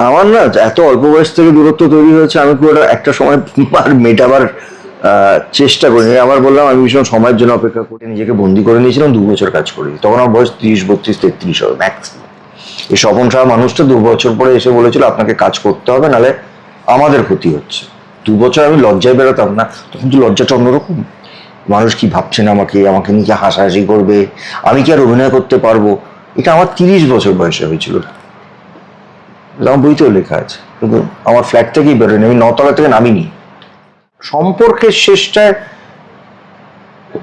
আমার না এত অল্প বয়স থেকে দূরত্ব তৈরি হয়েছে, আমি খুব একটা সময় আর মেটাবার চেষ্টা করিনি। আবার বললাম, আমি ভীষণ সময়ের জন্য অপেক্ষা করে নিজেকে বন্দি করে নিয়েছিলাম, 2 বছর কাজ করি। তখন আমার বয়স 30, 32, 33 হবে ম্যাক্সিমাম। এই স্বপন সাহা মানুষটা 2 বছর পরে এসে বলেছিল আপনাকে কাজ করতে হবে, নাহলে আমাদের ক্ষতি হচ্ছে। 2 বছর আমি লজ্জায় বেরোতাম না, তখন তো লজ্জাটা অন্যরকম। মানুষ কি ভাবছেন, আমাকে আমাকে নিয়ে হাসাহাসি করবে, আমি কি আর অভিনয় করতে পারবো। এটা আমার 30 বছর বয়সে হয়েছিল, আমার বইতেও লেখা আছে। কিন্তু আমার ফ্ল্যাট থেকেই বেরোয়নি, আমি 9তলা থেকে নামিনি। সম্পর্কের শেষটায়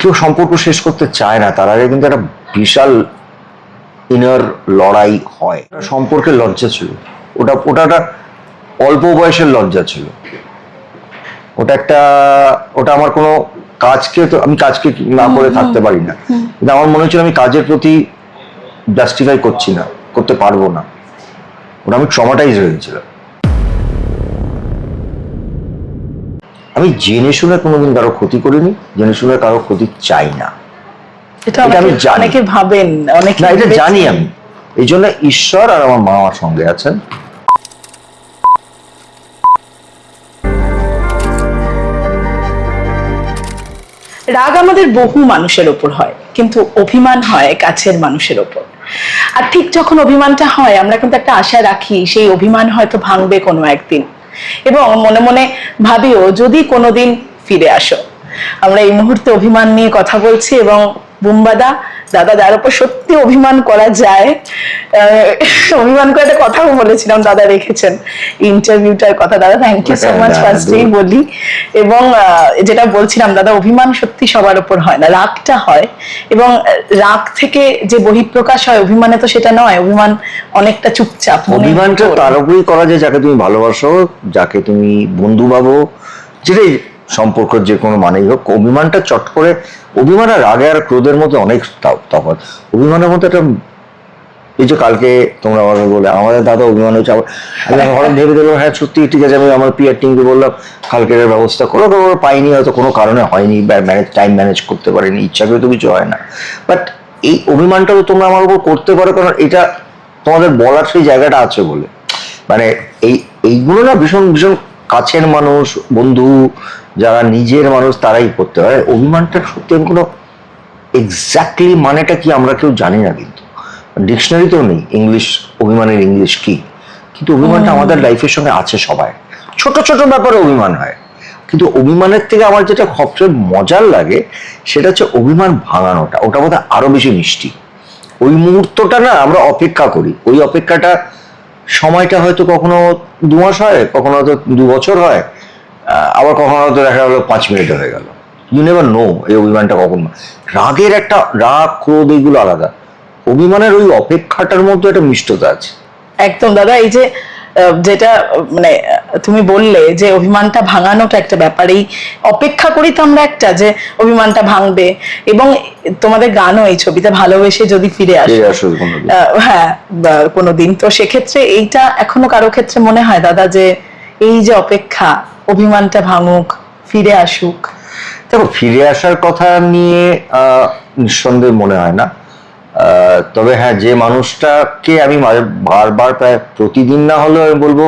কেউ সম্পর্ক শেষ করতে চায় না, তার আগে কিন্তু একটা বিশাল ইনার লড়াই হয়। সম্পর্কের লজ্জা ছিল, ওটা ওটা একটা অল্প বয়সের লজ্জা ছিল। ওটা একটা, ওটা আমার কোনো কাজকে, তো আমি কাজকে না করে থাকতে পারি না, কিন্তু আমার মনে হচ্ছিল আমি কাজের প্রতি জাস্টিফাই করছি না, করতে পারবো না। ওটা আমি ট্রমাটাইজ হয়ে গেছিলাম। আমি জেনে শুনে কোনোদিন কারো ক্ষতি করিনি, জেনে শুনে কারো ক্ষতি চাই না। এটা আমি জানি, অনেকে ভাবেন, অনেকে না, এটা জানি আমি। এই জন্য ঈশ্বর আর আমার মা আমার সঙ্গে আছেন। রাগ আমাদের বহু মানুষের ওপর হয়, কিন্তু অভিমান হয় কাছের মানুষের ওপর। আর ঠিক যখন অভিমানটা হয়, আমরা কিন্তু একটা আশা রাখি সেই অভিমান হয়তো ভাঙবে কোনো একদিন, এবং মনে মনে ভাবিও যদি কোনোদিন ফিরে আসো। আমরা এই মুহূর্তে অভিমান নিয়ে কথা বলছি, এবং বুম্বাদা দাদা যার উপর সত্যি অভিমান করা যায়, অভিমান করে একটা কথাও বলেছিলাম, দাদা রেখেছেন ইন্টারভিউটার কথা। দাদা থ্যাংক ইউ সো মাচ, ফার্স্টেই বলি। এবং যেটা বলছিলাম দাদা, অভিমান সত্যি সবার উপর হয় না, রাগটা হয়, এবং রাগ থেকে যে বহিঃপ্রকাশ হয়, অভিমানে তো সেটা নয়। অভিমান অনেকটা চুপচাপ। অভিমানটা তার উপরেই করা যায় যাকে তুমি ভালোবাসো, যাকে তুমি বন্ধু ভাবো, যেটাই সম্পর্কের যে কোনো মানেই হোক। অভিমানটা চট করে, অভিমান আর রাগে আর ক্রোধের মধ্যে অনেক তফাৎ। অভিমানের মধ্যে একটা, এই যে কালকে তোমরা আমাকে বলে আমাদের দাদা অভিমান হয়েছে, আমি হঠাৎ ভেবে দেখলাম হ্যাঁ সত্যি ঠিক আছে। আমি আমার পিআর টিমকে বললাম কালকের ব্যবস্থা করো, পাইনি, হয়তো কোনো কারণে হয়নি, টাইম ম্যানেজ করতে পারিনি, ইচ্ছা করে তো কিছু হয় না। বাট এই অভিমানটা তো তোমরা আমার উপর করতে পারো, কারণ এটা তোমাদের বলার সেই জায়গাটা আছে বলে। মানে এইগুলো না ভীষণ ভীষণ কাছের মানুষ, বন্ধু, যারা নিজের মানুষ, তারাই করতে হয়। অভিমানটা সত্যি আমি কোনো এক্স্যাক্টলি মানেটা কি আমরা কেউ জানি না, কিন্তু ডিকশনারিতেও নেই ইংলিশ, অভিমানের ইংলিশ কি। কিন্তু অভিমানটা আমাদের লাইফের সঙ্গে আছে সবাই। ছোট ছোট ব্যাপারে অভিমান হয়, কিন্তু অভিমানের থেকে আমার যেটা সবচেয়ে মজার লাগে সেটা হচ্ছে অভিমান ভাঙানোটা। ওটা বোধহয় আরো বেশি মিষ্টি। ওই মুহূর্তটা না আমরা অপেক্ষা করি, ওই অপেক্ষাটা সময়টা হয়তো কখনো 2 মাস হয়, কখনো হয়তো 2 বছর হয়, আবার কখনো হয়তো দেখা গেলো 5 মিনিট হয়ে গেল। ইউ নেভার নো এই অভিমানটা কখন। রাগের একটা, রাগ ক্রোধ এইগুলো আলাদা, অভিমানের ওই অপেক্ষাটার মধ্যে একটা মিষ্টতা আছে। একদম দাদা, এই যে যেটা মানে তুমি বললে যে অভিমানটা ভাঙানোটা একটা ব্যাপার, এই অপেক্ষা করি তো আমরা একটা, যে অভিমানটা ভাঙবে। এবং তোমাদের গানও এই ছবিতে ভালোবেসে যদি ফিরে আসো, হ্যাঁ কোনোদিন, তো সেক্ষেত্রে এইটা এখনো কারো ক্ষেত্রে মনে হয় দাদা যে এই যে অপেক্ষা, অভিমানটা ভাঙুক, ফিরে আসুক? দেখো, ফিরে আসার কথা নিয়ে নিঃসন্দেহে মনে হয় না। তবে হ্যাঁ, যে মানুষটাকে আমি বারবার, প্রায় প্রতিদিন না হলেও আমি বলবো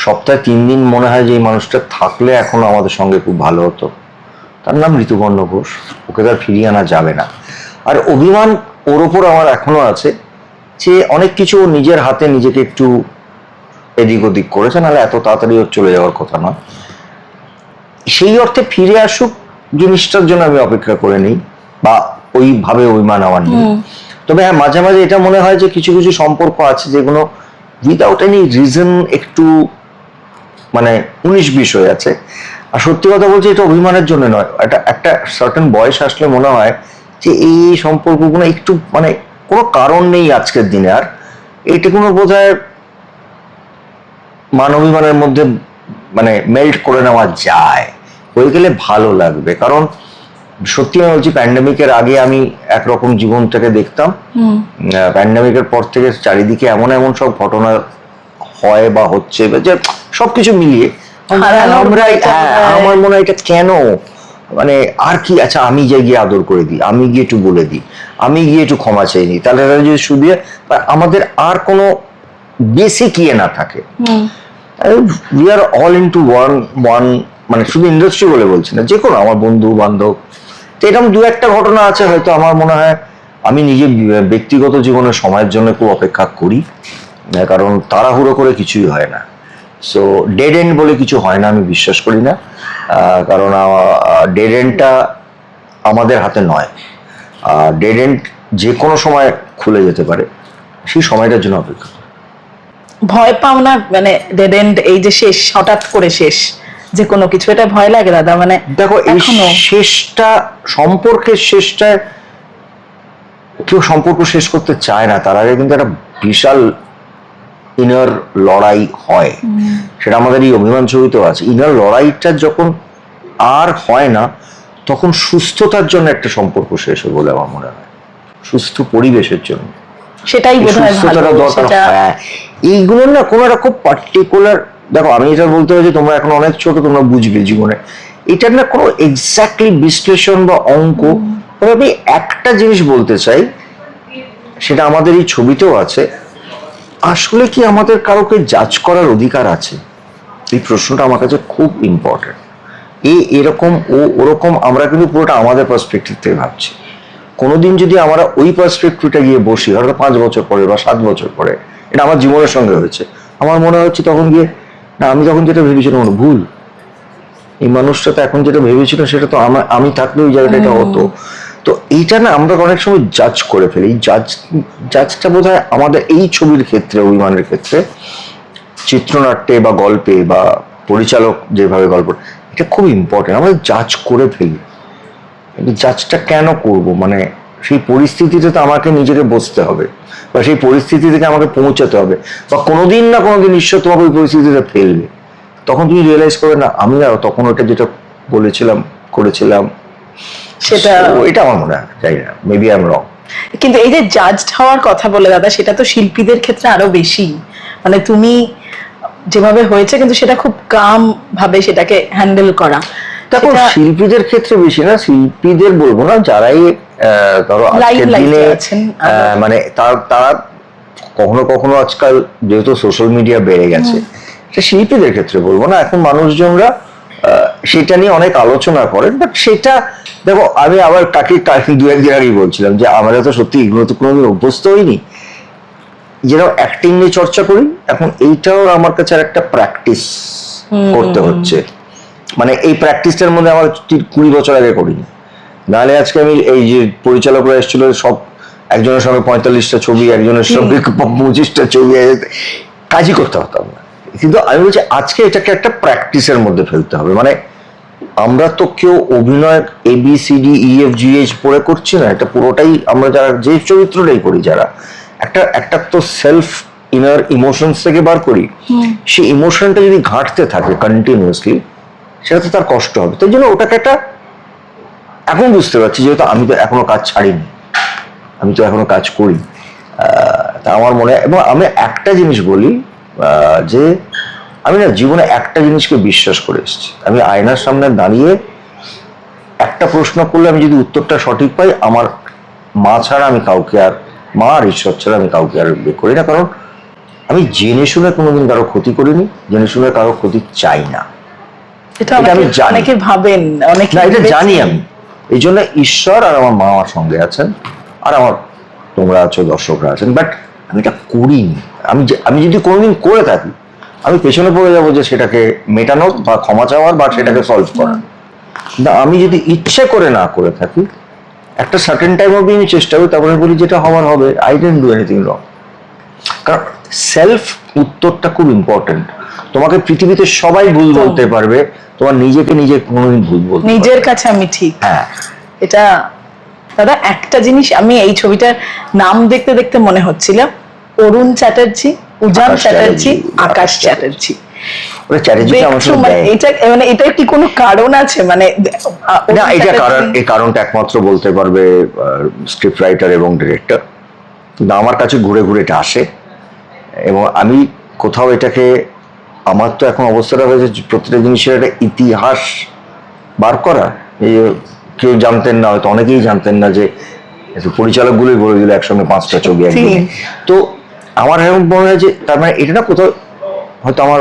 সপ্তাহে 3 দিন মনে হয় যে এই মানুষটা থাকলে এখনো আমাদের সঙ্গে খুব ভালো হতো, তার নাম ঋতুপর্ণ ঘোষ। ওকে তার ফিরিয়ে আনা যাবে না। আর অভিমান ওর ওপর আমার এখনো আছে, যে অনেক কিছু নিজের হাতে নিজেকে একটু এদিক ওদিক করেছে, নাহলে এত তাড়াতাড়ি ওর চলে যাওয়ার কথা নয়। সেই অর্থে ফিরে আসুক জিনিসটার জন্য আমি অপেক্ষা করে নিই, বা ওইভাবে অভিমান আমার নেই। তবে হ্যাঁ, মাঝে মাঝে এটা মনে হয় যে কিছু কিছু সম্পর্ক আছে যেগুলো উইদাউট এনি রিজন একটু মানে 19-20 হয়ে আছে। আর সত্যি কথা বলছি, এটা অভিমানের জন্য নয়, এটা একটা সার্টেন বয়স আসলে মনে হয় যে এই সম্পর্কগুলো একটু মানে কোনো কারণ নেই আজকের দিনে, আর এইটুকুনো বোধ হয় মান অভিমানের মধ্যে মানে মেল্ট করে নেওয়া যায়, হয়ে গেলে ভালো লাগবে। কারণ সত্যি আমি বলছি, প্যান্ডেমিকের আগে আমি একরকম জীবনটাকে দেখতাম, প্যান্ডেমিকের পর থেকে চারিদিকে এমন এমন সব ঘটনা হয় বা হচ্ছে, যে সবকিছু মিলিয়ে আমার মনে হয় এটা কেন, মানে আর কি, আচ্ছা আমি যে গিয়ে আদর করে দিই, আমি গিয়ে একটু বলে দিই, আমি গিয়ে একটু ক্ষমা চেয়ে নিই, তাহলে যদি শুধু আমাদের আর কোনো বেসিক ইয়ে না থাকে। We are all into one, মানে শুধু ইন্ডাস্ট্রি বলে বলছি না, যে কোনো আমার বন্ধু বান্ধব। তো এরকম দু একটা ঘটনা আছে হয়তো আমার মনে হয় আমি নিজে ব্যক্তিগত জীবনে সময়ের জন্য খুব অপেক্ষা করি, কারণ তাড়াহুড়ো করে কিছুই হয় না। সো ডেড এন্ড বলে কিছু হয় না, আমি বিশ্বাস করি না। কারণ ডেড এন্ডটা আমাদের হাতে নয়, ডেড এন্ড যে কোনো সময় খুলে যেতে পারে, সেই সময়টার জন্য অপেক্ষা। ভয় পাও না মানে ডেড এন্ড, এই যে শেষ, হঠাৎ করে শেষ যে কোনো কিছু, এটা ভয় লাগে দাদা? মানে দেখো এই এখনো শেষটা, সম্পর্কের শেষটা, কেউ সম্পর্ক শেষ করতে চায় না, তার আগে কিন্তু একটা বিশাল ইনার লড়াই হয়। সেটা আমাদের এই অভিমান ছবিতেও আছে। ইনার লড়াইটা যখন আর হয় না, তখন সুস্থতার জন্য একটা সম্পর্ক শেষ হয় বলে আমার মনে হয়, সুস্থ পরিবেশের জন্য সেটাই বোধহয় ভালো। সুস্থতাটা দরকার। সেটা হ্যাঁ, এইগুলো না কোনো একটা খুব পার্টিকুলার, দেখো আমি এটা বলতে হয়েছে, তোমরা এখন অনেক ছোট, তোমরা বুঝবে জীবনে এটার না কোনো এক্স্যাক্টলি বিশ্লেষণ বা অঙ্ক। তবে আমি একটা জিনিস বলতে চাই, সেটা আমাদের এই ছবিতেও আছে, আসলে কি আমাদের কাউকে জাজ করার অধিকার আছে? এই প্রশ্নটা আমার কাছে খুব ইম্পর্টেন্ট। এরকম ও ওরকম, আমরা কিন্তু পুরোটা আমাদের পার্সপেক্টিভ থেকে ভাবছি। কোনোদিন যদি আমরা ওই পার্সপেক্টিভটা গিয়ে বসি, হয়তো 5 বছর পরে বা 7 বছর পরে, এটা আমার জীবনের সঙ্গে হয়েছে, আমার মনে হচ্ছে তখন গিয়ে, না আমি তখন যেটা ভেবেছিলাম ভুল, এই মানুষটা তো এখন যেটা ভেবেছিল সেটা তো আমি থাকলে ওই জায়গাটা এটা হতো। তো এইটা না আমরা অনেক সময় জাজ করে ফেলি। জাজটা বোধ হয় আমাদের এই ছবির ক্ষেত্রে, অভিমানের ক্ষেত্রে, চিত্রনাট্যে বা গল্পে বা পরিচালক যেভাবে গল্প, এটা খুব ইম্পর্টেন্ট। আমরা জাজ করে ফেলি। জাজটা কেন করব? মানে সেই পরিস্থিতিতে তো আমাকে নিজেকে বসতে হবে, বা সেই পরিস্থিতি থেকে আমাকে পৌঁছাতে হবে, বা কোনোদিন না কোনোদিন ঈশ্বর তোমাকে ওই পরিস্থিতিতে ফেলবে। তখন তুমি রিয়েলাইজ করবে, না আমি আর তখন ওটা যেটা বলেছিলাম করেছিলাম সেটা, এটা আমার মনে হয়, জানি না, মেবি আই এম রং। কিন্তু এই যে জাজড হওয়ার কথা বলে দাদা, সেটা তো শিল্পীদের ক্ষেত্রে আরো বেশি। মানে তুমি যেভাবে হয়েছে, কিন্তু সেটা খুব কাম ভাবে সেটাকে হ্যান্ডেল করা। দেখো শিল্পীদের ক্ষেত্রে বেশি না, শিল্পীদের বলবো না, যারাই ধরো আজকের দিনে মানে তারা কখনো কখনো আজকাল যেহেতু সোশ্যাল মিডিয়া বেড়ে গেছে, এটা শিল্পীদের ক্ষেত্রে বলবো না, এখন মানুষজনরা সেটা নিয়ে অনেক আলোচনা করেন। বাট সেটা দেখো, আমি আবার কাকে 2-1 দিন আগেই বলছিলাম যে আমরা তো সত্যি এগুলো তো কোনোদিন অভ্যস্ত হইনি। যেরকম অ্যাক্টিং নিয়ে চর্চা করি, এখন এইটাও আমার কাছে আর একটা প্র্যাকটিস করতে হচ্ছে। মানে এই প্র্যাকটিসটার মধ্যে আমার 20 বছর আগে করিনি, নাহলে আজকে আমি এই যে পরিচালকরা এসেছিল, সব একজনের সঙ্গে 45টা ছবি, একজনের সঙ্গে 25টা ছবি, কাজই করতে পারতাম না। কিন্তু আমি বলছি আজকে এটাকে একটা প্র্যাকটিসের মধ্যে ফেলতে হবে। মানে আমরা তো কেউ অভিনয় ABCDEFGH পড়ে করছি না, এটা পুরোটাই আমরা যারা যে চরিত্রটাই করি, যারা একটা তো সেলফ ইনার ইমোশনস থেকে বার করি, সেই ইমোশনটা যদি ঘাঁটতে থাকে কন্টিনিউয়াসলি, সেটা তো তার কষ্ট হবে। তাই জন্য ওটাকে একটা, এখন বুঝতে পারছি যেহেতু আমি তো এখনো কাজ ছাড়িনি, আমি তো এখনো কাজ করি, তা আমার মনে হয়। এবং আমি একটা জিনিস বলি, যে আমি না জীবনে একটা জিনিসকে বিশ্বাস করে এসেছি, আমি আয়নার সামনে দাঁড়িয়ে একটা প্রশ্ন করলে আমি যদি উত্তরটা সঠিক পাই, আমার মা ছাড়া আমি কাউকে আর, মা আর ঈশ্বর ছাড়া আমি কাউকে আর বিয়ে করি না। কারণ আমি জেনে শুনে কোনোদিন কারো ক্ষতি করিনি, জেনে শুনে কারো ক্ষতি চাই না। এটা আমি জানি, অনেকে ভাবেন, অনেকে না, এটা জানি আমি। এই জন্য ঈশ্বর আর আমার মা আমার সঙ্গে আছেন, আর আমার তোমরা আছো, দর্শকরা আছেন। বাট আমি এটা করিনি। আমি যদি কোনোদিন করে থাকি, আমি পেছনে পড়ে যাবো যে সেটাকে মেটানোর বা ক্ষমা চাওয়ার বা সেটাকে সলভ করার। না, আমি যদি ইচ্ছে করে না করে থাকি, একটা সার্টেন টাইম অবধি আমি চেষ্টা করি, তারপরে বলি যেটা হওয়ার হবে, I don't do anything wrong. কারণ সেলফ উত্তরটা খুব ইম্পর্টেন্ট। তোমাকে পৃথিবীতে সবাই ভুল বলতে পারবে, তোমার নিজেকে নিজে কোনোদিন ভুল বলতে নিজের কাছে আমি ঠিক। হ্যাঁ, এটা দাদা একটা জিনিস, আমি এই ছবিটার নাম দেখতে দেখতে মনে হচ্ছিল অরুণ চ্যাটার্জি, উজান চ্যাটার্জি, আকাশ চ্যাটার্জি। এটা কি কোনো কারণ আছে? মানে না, এটা এই কারণটা একমাত্র বলতে পারবে স্ক্রিপ্ট রাইটার এবং ডিরেক্টর। কিন্তু আমার কাছে ঘুরে ঘুরে এটা আসে, এবং আমি কোথাও এটাকে, আমার তো এখন অবস্থাটা হয়েছে প্রত্যেকটা জিনিসের একটা ইতিহাস বার করা। এই কেউ জানতেন না, হয়তো অনেকেই জানতেন না যে পরিচালকগুলোই বলে দিল একসঙ্গে 5টা ছবি একদিনে। তো আমার এরকম মনে হয় যে তার মানে এটা না কোথাও হয়তো আমার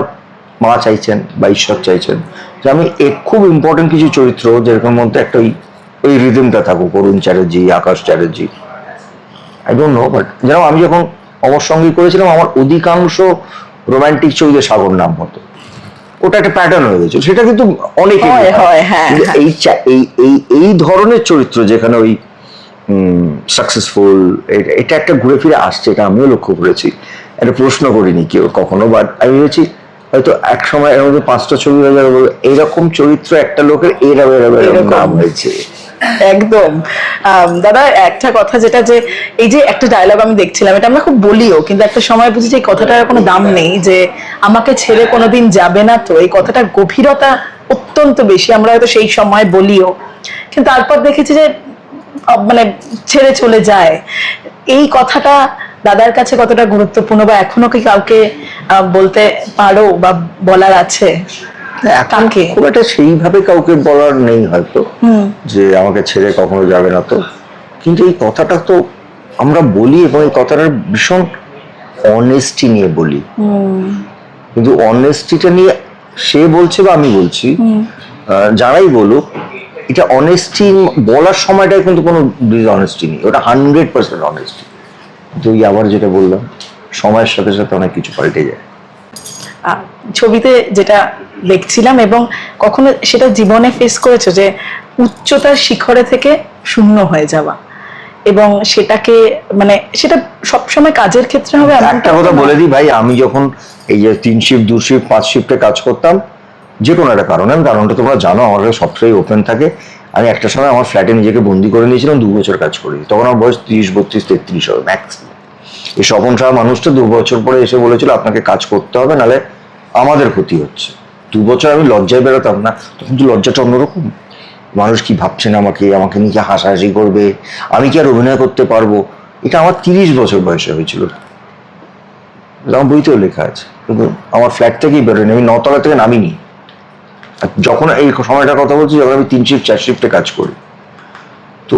মা চাইছেন বা ঈশ্বর চাইছেন যে আমি খুব ইম্পর্টেন্ট কিছু চরিত্র যেরকম মধ্যে একটা ওই রিদমটা থাকুক, Arun Chatterjee, Akash Chatterjee, I don't know, but যেরকম আমি যখন অমর সঙ্গী করেছিলাম আমার অধিকাংশ রোমান্টিক ছবিতে সাগর নাম হতো, ওটা একটা প্যাটার্ন হয়ে গেছে, সেটা কিন্তু অনেকে হয়, হ্যাঁ, কিন্তু হ্যাঁ। এই ধরনের চরিত্র যেখানে ওই সাকসেসফুল, এটা একটা ঘুরে ফিরে আসছে, এটা আমিও লক্ষ্য করেছি, একটা প্রশ্ন করিনি কেউ কখনো, বাট আমি ভেবেছি হয়তো এক সময় এর মধ্যে 5টা ছবি হয়ে যাবে, এইরকম চরিত্র একটা লোকের এরকম নাম হয়েছে। একদম। দাদা একটা কথা যেটা, যে এই যে একটা ডায়লগ আমি দেখছিলাম, এটা আমরা খুব বলিও, কিন্তু একটা সময় বুঝি যে এই কথাটার কোনো দাম নেই, যে আমাকে ছেড়ে কোনোদিন যাবে না তো, এই কথাটার গভীরতা অত্যন্ত বেশি, আমরা হয়তো সেই সময় বলিও, কিন্তু তারপর দেখেছি যে মানে ছেড়ে চলে যায়। এই কথাটা দাদার কাছে কতটা গুরুত্বপূর্ণ, বা এখনো কি কাউকে বলতে পারো বা বলার আছে? এখন খুব একটা সেইভাবে কাউকে বলার নেই হয়তো যে আমাকে ছেড়ে কখনো যাবে না তো, কিন্তু এই কথাটা তো আমরা বলি এবং এই কথাটার ভীষণ অনেস্টি নিয়ে বলি, কিন্তু অনেস্টিটা নিয়ে সে বলছে বা আমি বলছি, যারাই বলুক, এটা অনেস্টি বলার সময়টাই কিন্তু কোনো অনেস্টি নেই, ওটা 100% অনেস্টি। তো আবার যেটা বললাম, সময়ের সাথে সাথে অনেক কিছু পাল্টে যায়। ছবিতে যেটা দেখছিলাম, এবং কখনো সেটা জীবনে ফেস করেছো যে উচ্চতার শিখরে থেকে শূন্য হয়ে যাওয়া, এবং সেটাকে মানে সেটা সবসময় কাজের ক্ষেত্রে হবে? একটা কথা বলে দিই ভাই, আমি যখন এই যে 3 শিফট 2 শিফট 5 শিফটে কাজ করতাম, যে কোনো একটা কারণে, কারণটা তোমরা জানো, আমার সবটাই ওপেন থাকে, আমি একটা সময় আমার ফ্ল্যাটে নিজেকে বন্দি করে নিয়েছিলাম, 2 বছর কাজ করি, তখন আমার বয়স 30 32 33 হবে ম্যাক্সিমাম। এই স্বপন সাহা মানুষটা 2 বছর পরে এসে বলেছিল আপনাকে কাজ করতে হবে, নাহলে আমাদের ক্ষতি হচ্ছে। 2 বছর আমি লজ্জায় বেরোতাম না, তখন তো লজ্জাটা অন্যরকম, মানুষ কি ভাবছেন আমাকে নিয়ে কি হাসাহাসি করবে, আমি কি আর অভিনয় করতে পারবো, এটা আমার 30 বছর বয়সে হয়েছিল, আমার বইতেও লেখা আছে, কিন্তু আমার ফ্ল্যাট থেকেই বেরোয়নি, আমি 9 তলা থেকে নামিনি। যখন এই সময়টার কথা বলছি, যখন আমি 3 শিফট 4 শিফটে কাজ করি, তো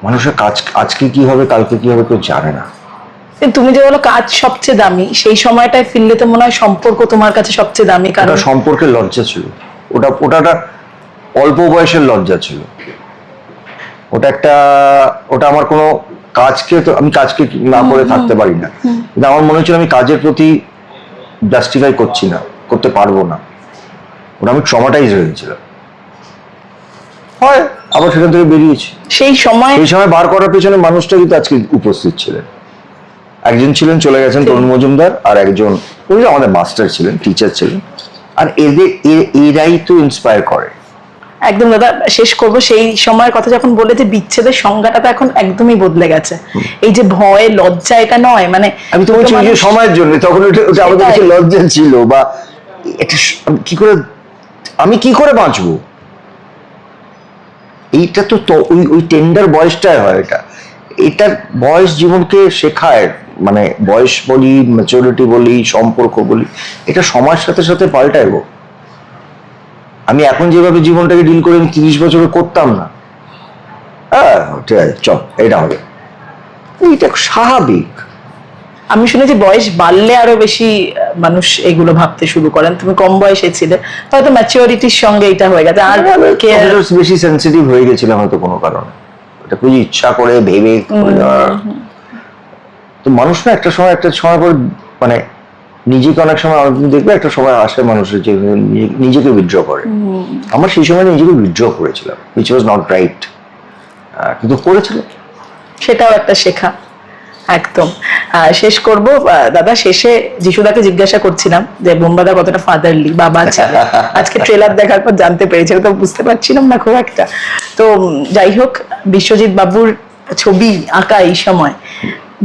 মানুষের কাজ আজকে কি হবে কালকে কি হবে কেউ জানে না। তুমি যে বলো কাজ সবচেয়ে দামি, সেই সময়টায় ফিরলে তো মনে হয় সম্পর্ক তোমার কাছে সবচেয়ে দামি, কারণ সম্পর্কের লজ্জা ছিল, ওটা অল্প বয়সের লজ্জা ছিল, ওটা আমার কোনো কাজকে, তো আমি কাজকে না করে থাকতে পারি না, কিন্তু আমার মনে হচ্ছিল আমি কাজের প্রতি জাস্টিফাই করছি না, করতে পারবো না, ওটা আমি ট্রমাটাইজ হয়ে গেছিলাম, হয় আবার সেখান থেকে বেরিয়েছি। সেই সময় বার করার পেছনে মানুষটা কিন্তু আজকে উপস্থিত ছিলেন, একজন ছিলেন চলে গেছেন তরুণ মজুমদার, আর একজন আমাদের মাস্টার ছিলেন, টিচার ছিলেন, আর এরাই তো ইন্সপায়ার করে। একদম দাদা, শেষ করব সেই সময়ের কথা যখন বলে যে বিচ্ছেদের সংজ্ঞাটা তো এখন একদমই বদলে গেছে, এই যে ভয় লজ্জা, এটা নয়, মানে আমি তো বলছি যে সময়ের জন্য, তখন ওটা আমাদের কাছে লজ্জা ছিল, বা এটা আমি কি করে বাঁচবো, এইটা তো ওই টেন্ডার বয়সটাই হয়, এটার বয়স জীবনকে শেখায়, মানে বয়স বলি, ম্যাচুরিটি বলি, সম্পর্ক বলি, এটা সময়ের সাথে সাথে পাল্টায় গো। আমি এখন যেভাবে জীবনটাকে ডিল করে 30 বছরে করতাম না, হ্যাঁ ঠিক আছে চল এটা হবে, এইটা স্বাভাবিক। আমি শুনেছি বয়স বাড়লে আরো বেশি মানুষ এগুলো ভাবতে শুরু করেন, তুমি কম বয়সে ছিলে, হয়তো ম্যাচিউরিটির সঙ্গে এটা হয়ে গেছে, আর বেশি সেন্সিটিভ হয়ে গেছিলাম হয়তো কোনো কারণে, এটা খুবই ইচ্ছা করে ভেবে, তো মানুষ না একটা সময় পর মানে নিজেকে অনেক সময় দেখবে একটা সময় আসে মানুষের যে নিজেকে উইথড্র করে, আমার সেই সময় নিজেকে উইথড্র করেছিলাম, which was not right, কিন্তু করেছিলাম, সেটাও একটা শেখা। একদম। শেষ করব দাদা, শেষে যিশুদাকে জিজ্ঞাসা করছিলাম যে বোম্বাদা কতটা ফাদারলি বাবা ছিল, আজকে ট্রেলার দেখার পর জানতে পেরেছি, তো বুঝতে পারছিলাম না খুব একটা। তো যাই হোক, বিশ্বজিৎ বাবুর ছবি আঁকা এই সময়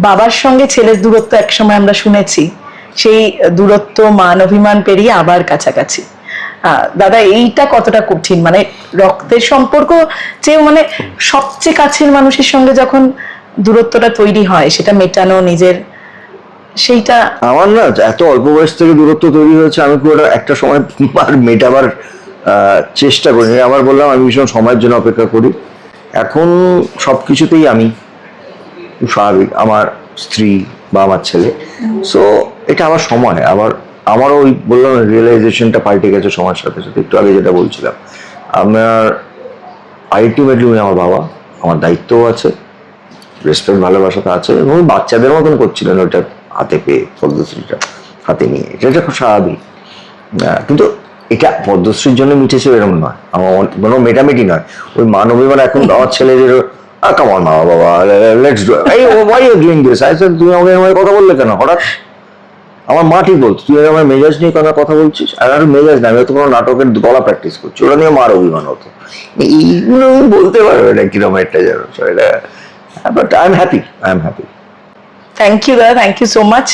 বাবার সঙ্গে ছেলের দূরত্ব এক সময় আমরা শুনেছি, সেই দূরত্ব মান অভিমান পেরিয়ে আবার কাছাকাছি। দাদা এইটা কতটা কঠিন, মানে রক্তের সম্পর্ক চেয়েও মানে সবচেয়ে কাছের মানুষের সঙ্গে যখন দূরত্বটা তৈরি হয়, সেটা মেটানো নিজের, সেইটা আমার না এত অল্প বয়স থেকে দূরত্ব তৈরি হয়েছে, আমি পুরো একটা সময় আর মেটাবার চেষ্টা করি, আবার বললাম আমি ভীষণ সময়ের জন্য অপেক্ষা করি, এখন সবকিছুতেই আমি স্বাভাবিক, আমার স্ত্রী বা আমার ছেলে। সো এটা আমার সময়, আমারও ওই বললাম রিয়েলাইজেশনটা পাল্টে গেছে সময়ের সাথে সাথে। একটু আগে যেটা বলছিলাম, আমার আলটিমেটলি উনি আমার বাবা, আমার দায়িত্বও আছে, রেসপেক্ট ভালোবাসাটা আছে, এবং বাচ্চাদের মতন করছিলেন ওইটা হাতে পেয়ে, পদ্মশ্রীটা হাতে নিয়ে। এটা খুব স্বাভাবিক। কিন্তু এটা পদ্মশ্রীর জন্য মিটেছে এরকম নয়, আমার কোনো মেটামেটি নয়। ওই মানবিমান এখন আমার ছেলেদের কামান মা বাবা লেটস ডু, এই why you doing this, I said তুমি আমাকে এরকম কথা বললে কেন হঠাৎ? আমার মা ঠিক বলতো, তুই আমার মেজাজ নিয়ে কথা বলছিস। আর আর মেজাজ না, আমি তো কোনো নাটকের গলা প্র্যাকটিস করছি, ওটা নিয়ে মার অভিমান হতো। এইগুলো আমি বলতে পারবে না কিরকম একটা যেন এটা, but I am happy, I am happy. Thank you দাদা, থ্যাংক ইউ সো মাচ।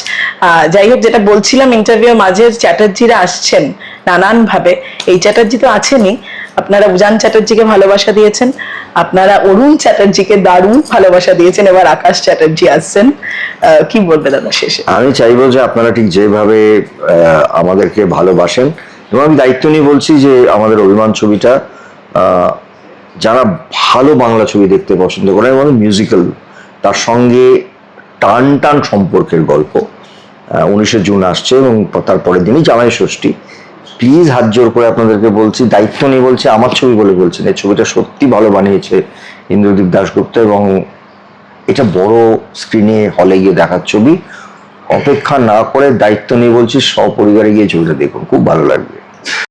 যাই হোক, যেটা বলছিলাম ইন্টারভিউ মাঝে চ্যাটার্জিরা আসছেন নানান ভাবে। এই চ্যাটার্জি তো আছেনই, আপনারা উজান চ্যাটার্জিকে ভালোবাসা দিয়েছেন, আপনারা অরুণ চ্যাটার্জিকে দারুণ ভালোবাসা দিয়েছেন, এবার আকাশ চ্যাটার্জি আসছেন। কি বলবে দাদা শেষে? আমি চাইবো যে আপনারা ঠিক যেভাবে আমাদেরকে ভালোবাসেন, এবং আমি দায়িত্ব নিয়ে বলছি যে আমাদের অভিমান ছবিটা যারা ভালো বাংলা ছবি দেখতে পছন্দ করে এবং মিউজিক্যাল, তার সঙ্গে টান টান সম্পর্কের গল্প, 19শে জুন আসছে এবং তারপরের দিনই জামাই ষষ্ঠী। প্লিজ হাত জোর করে আপনাদেরকে বলছি, দায়িত্ব নিয়ে বলছি, আমার ছবি বলে বলছেন, এই ছবিটা সত্যি ভালো বানিয়েছে ইন্দ্রদীপ দাশগুপ্ত, এবং এটা বড় স্ক্রিনে হলে গিয়ে দেখার ছবি। অপেক্ষা না করে দায়িত্ব নিয়ে বলছি, সপরিবারে গিয়ে ছবিটা দেখুন, খুব ভালো লাগবে।